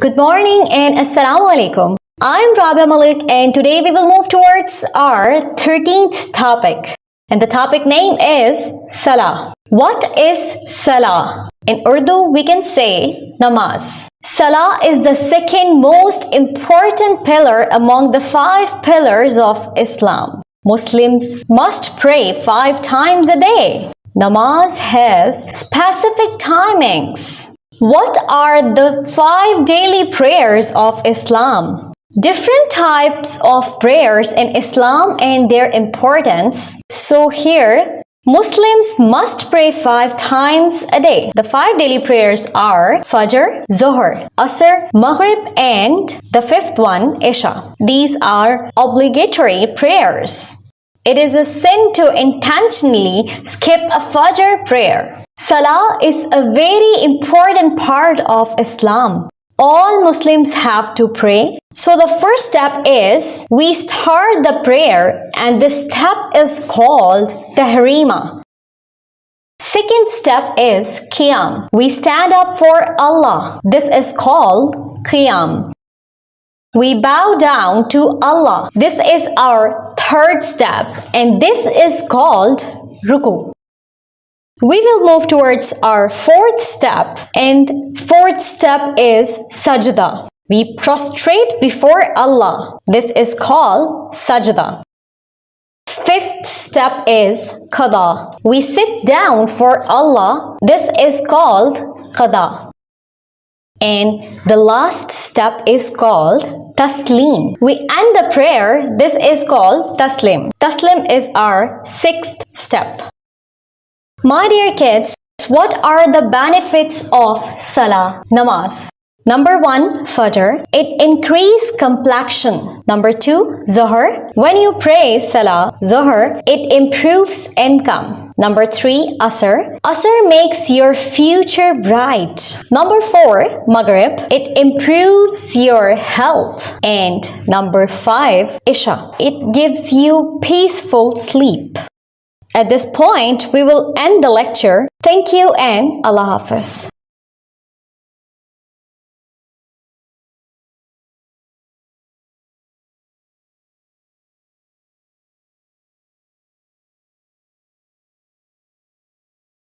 Good morning and Assalamu alaikum. I'm Rabia Malik and today we will move towards our 13th topic. And the topic name is Salah. What is Salah? In Urdu we can say Namaz. Salah is the second most important pillar among the 5 pillars of Islam. Muslims must pray 5 times a day. Namaz has specific timings. What are the 5 daily prayers of Islam? Different types of prayers in Islam and their importance. So here, Muslims must pray 5 times a day. The 5 daily prayers are Fajr, Zohr, Asr, Maghrib and the 5th one, Isha. These are obligatory prayers. It is a sin to intentionally skip a Fajr prayer. Salah is a very important part of Islam. All Muslims have to pray. So the first step is we start the prayer and this step is called Tahrima. Second step is Qiyam. We stand up for Allah. This is called Qiyam. We bow down to Allah. This is our third step and this is called Ruku. We will move towards our 4th step and 4th step is Sajda. We prostrate before Allah. This is called Sajda. 5th step is Qada. We sit down for Allah. This is called Qada. And the last step is called Taslim. We end the prayer. This is called Taslim. Taslim is our 6th step. My dear kids, what are the benefits of Salah, Namaz? Number 1, Fajr. It increases complexion. Number 2, Zohr. When you pray Salah, Zohr, it improves income. Number 3, Asr. Asr makes your future bright. Number 4, Maghrib. It improves your health. And number 5, Isha. It gives you peaceful sleep. At this point, we will end the lecture. Thank you and Allah Hafiz.